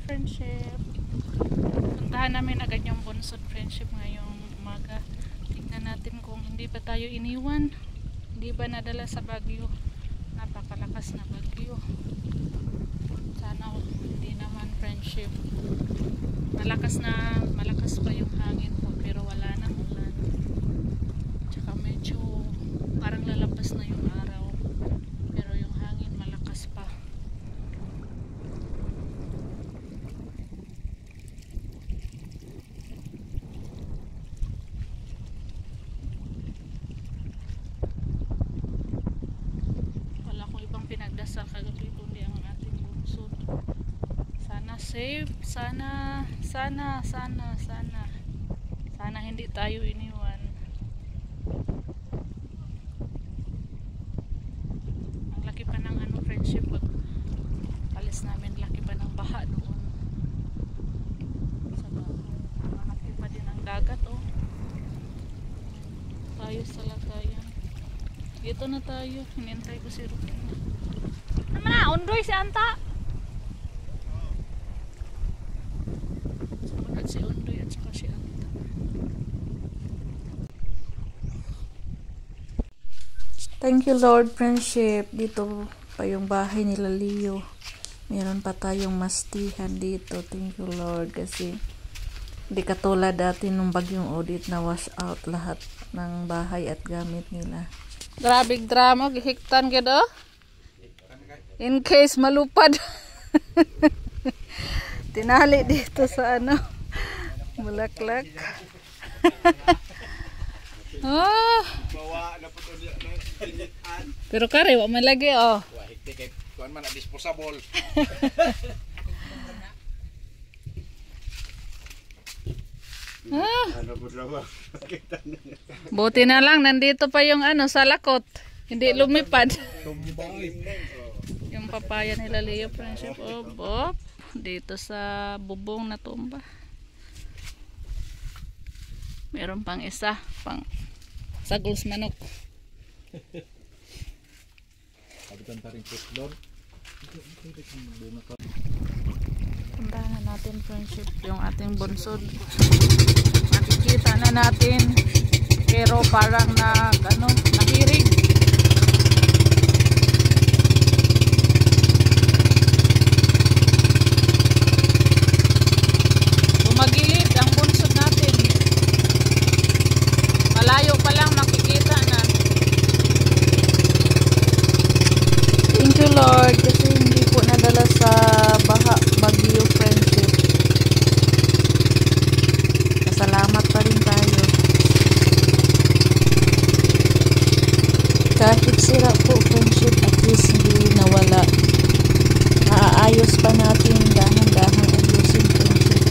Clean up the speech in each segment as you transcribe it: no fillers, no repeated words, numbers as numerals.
friendship. Puntahan namin agad yung Bunsod friendship ngayong umaga. Tingnan natin kung hindi ba tayo iniwan. Hindi ba nadala sa bagyo. Napakalakas na bagyo. Sana hindi naman friendship. Malakas pa yung hangin po pero wala nang ulan. Tsaka medyo parang lalabas na yung araw. Pero yung hangin malakas pa. Pinagdasal kagabi kundi ang ating bunsod. Sana safe, sana hindi tayo iniwan. Ang laki pa ng friendship pag alis namin, laki pa ng baha doon sa bahay. Malaki pa din ang dagat tayo sa lagayan. Dito na tayo, hinintay ko si Rukin. Naman na, undoy si Anta. Sumunod si Undoy at saka si Anta. Thank you Lord friendship. Dito pa yung bahay nila Leo. Meron pa tayong mastihan dito. Thank you Lord kasi hindi katulad dati nung bagyong Odette na wash out lahat ng bahay at gamit nila. Grabe drama, gihiktan gado. In case malupad. Tinali dito sa Bulaklak. Pero kare wa man lagi kuan man disposable. Buti na lang nandito pa yung salakot. Hindi lumipad. Yung papaya nila Leo friendship dito sa bubong na tumba. Meron pang isa pang sagos manok. Puntahan na natin friendship yung ating bunsod. Nakikita na natin pero parang nahirig. Magilid ang bunsod natin. Malayo pa lang makikita na. Thank you Lord kasi hindi po nadala sa bagyo friendship. Salamat pa rin tayo. Kahit sira po friendship at least hindi nawala. Naaayos pa natin dahan-dahan ayusin friendship.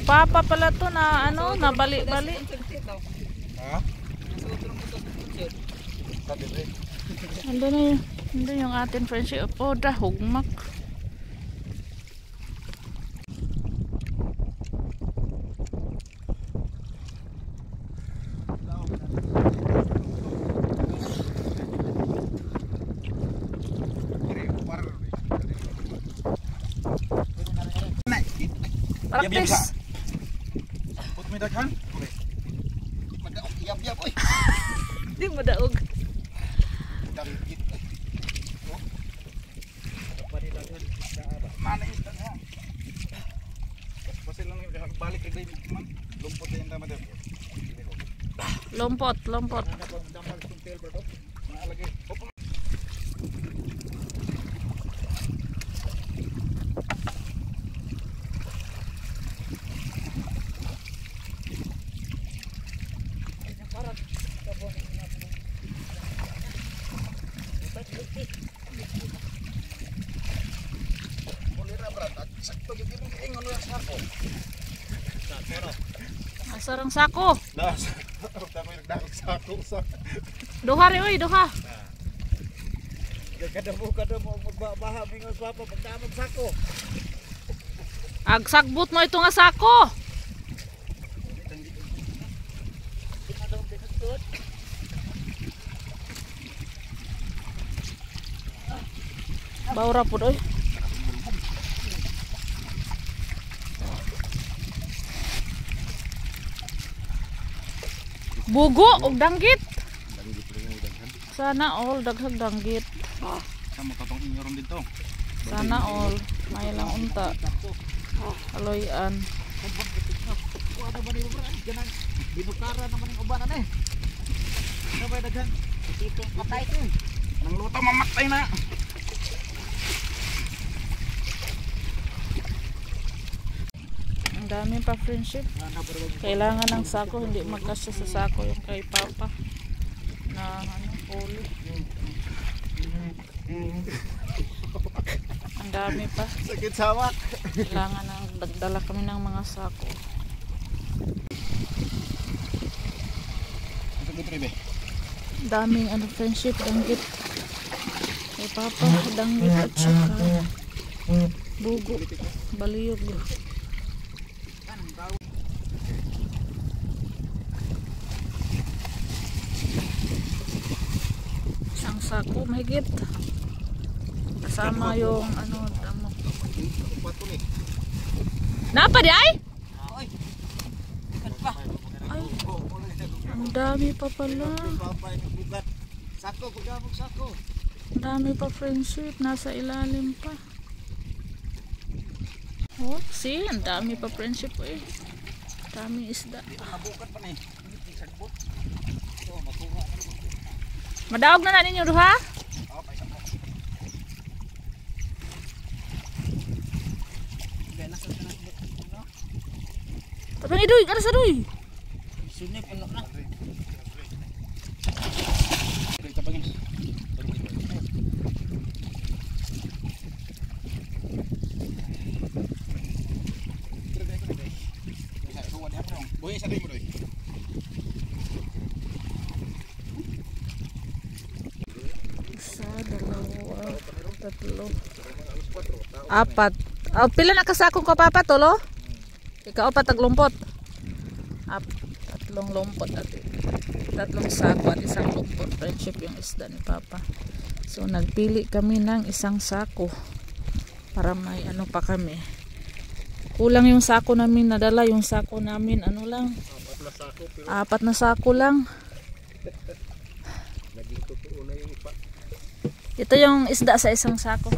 Papa pala to na nabali-bali. Ha? Ando yung ating friendship. Oh, hugmak. Practice. Put me daghan. Madaog yab-yab oy. Di mo daog. Danggit. Mana isda na. Kasi lang yung balik kay man. Lumpot din tama daw. Lompot. Naalagay. Sakto gid yung ingon lang sa ako. Asarang sako. Das. Tama yung nagdagog sa ako sa. Duha ri oy, duha. Kada mo magbabaha mingon papa pagdamag sa ako. Agsagbot mo ito nga sako. Baura pud oy. Bugo og danggit. Sana all daghag danggit. Kamu katong inyoron dito. Sana all may lang unta. Aloyan. Kuha na ba ni bro? Ganang binukara naman yung ubanan eh. Sabay daghan. Dito patay to. Nang luto mamatay na. Ang dami pa friendship. Kailangan ng sako, hindi magkasya sa sako yung kay Papa na huli. Ang dami pa. Sakit sawak. Kailangan ng dagdala kami ng mga sako. Daming friendship, danggit. Kay Papa, danggit at saka bugo, baliyog. Isang sako mahigit. Kasama yung damo. Napa di ay? Ay, ang dami pa pala. Sako, pagdamag sako. Ang dami pa friendship, nasa ilalim pa. Oh, see, ang dami pa friendship eh. Dami isda. Nabukat pa ni. Sagbot. So, makuha. Madaog na ninyo duha? Oh, paisa mo. Gana sa tanan. Tapi ni duy, kada sa duy. Sunay puno na. Kita pagin. Boy, sa mo doy. Isa, dalawa, tatlo, apat. Oh, pila na kasakong ka Papa, tolo? Ikaw pa taglumpot. Tatlong lumpot at tatlong sako at isang lumpot. Friendship yung isda ni Papa. So nagpili kami ng isang sako para may pa kami. Kulang yung sako namin nadala, yung sako namin lang. Apat na sako lang. Naging totoo na yung ipa. Ito yung isda sa isang sako.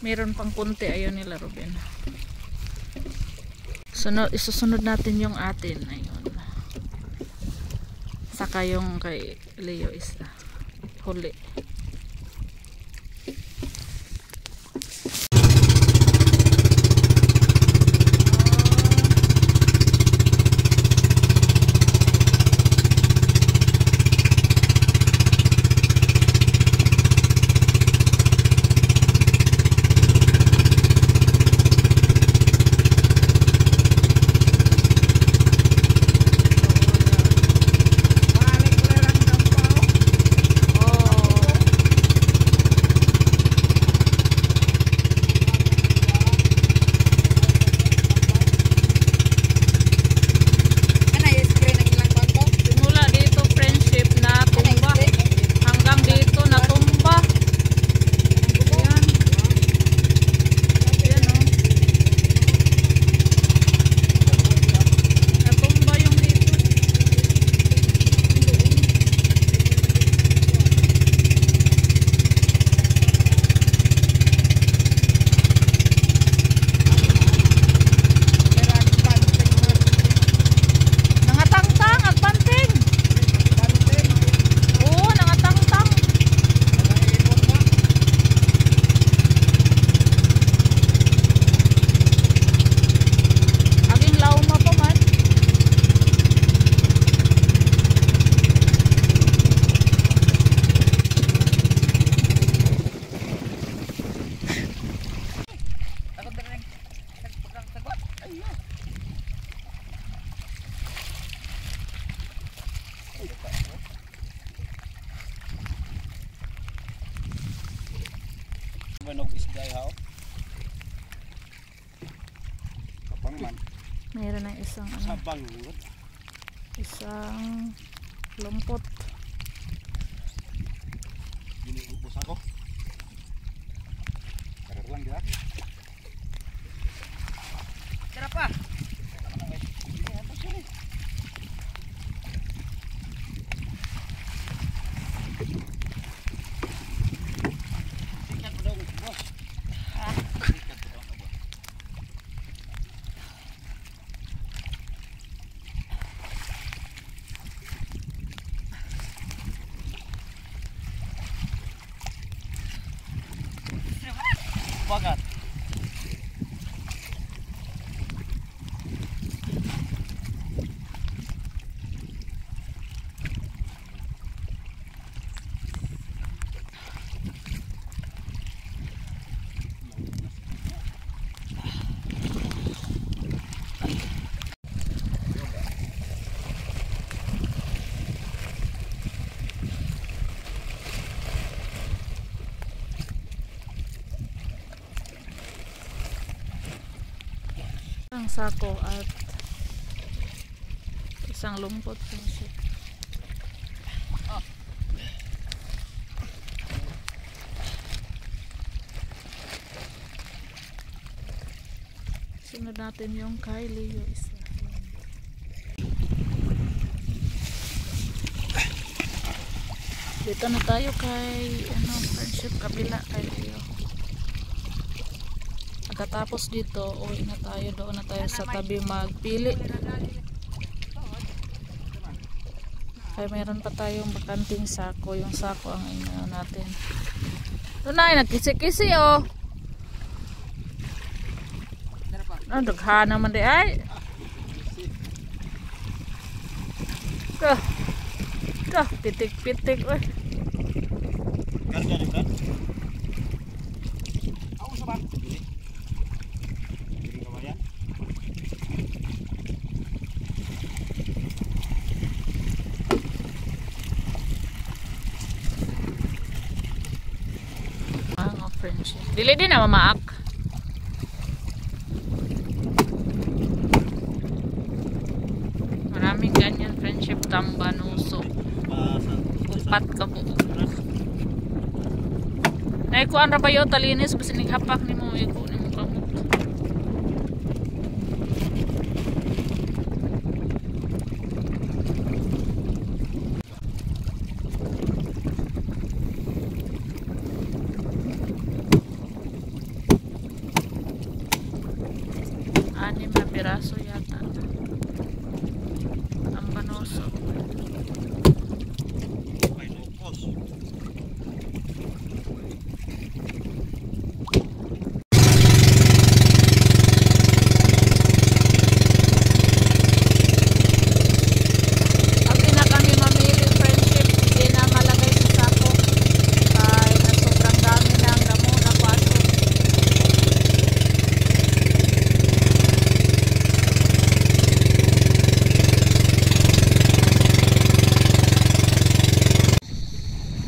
Meron pang kunti, ayaw nila Ruben. Isusunod natin yung atin. Ayun. Saka yung kay Leo isda. Huli. manog isda ha. Kapang man. Mayroon ng isang Sabang. isang lumpot. Ginubos ako. Karar lang dia. Tara pa. Bagat. Isang sako at isang lumpot. Sunod natin yung kay Leo isa. Dito na tayo kay Friendship kabila kay Leo. Pagkatapos dito, uwi na tayo, doon na tayo sa tabi magpili. Kaya mayroon pa tayong bakanting sako. Yung sako ang ina natin. Doon na, nagkisi-kisi oh. Daghan naman di ay. Pitik-pitik. Ganda rin kan? Ako sa bang? Friendship. Dili din na mamaak. Maraming ganyan friendship tambanuso. Upat ka po. Naikuan ra ba yo talinis basta nighapak nimo iko nimo kamot. Anim na piraso yata ang panoso.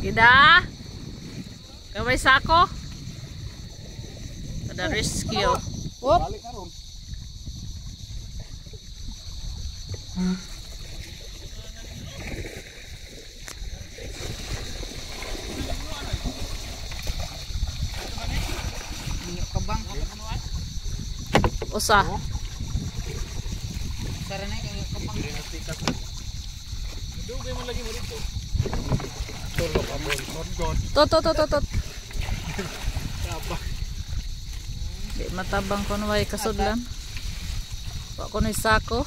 Ida, gaway sako pada rescue. Balik na ron. Kabang Usa. Sarana kay kabang. Dugay mo lagi mo dito. Tot. Di matabang ko naway kasudlan. Wa ko ni sako.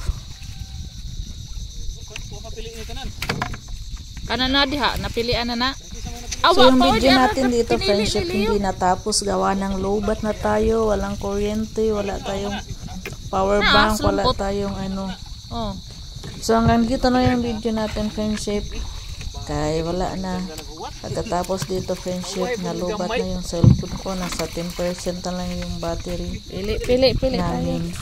Kanan na diha, napilian na. So yung video natin dito friendship hindi natapos, gawa ng lowbat na tayo, walang kuryente, wala tayong power bank, wala tayong ano. Oh. So hanggang dito na yung video natin friendship. Kaya wala na. Pagkatapos dito friendship, nalubat na yung cellphone ko, nasa 10% na lang yung battery Pili namin.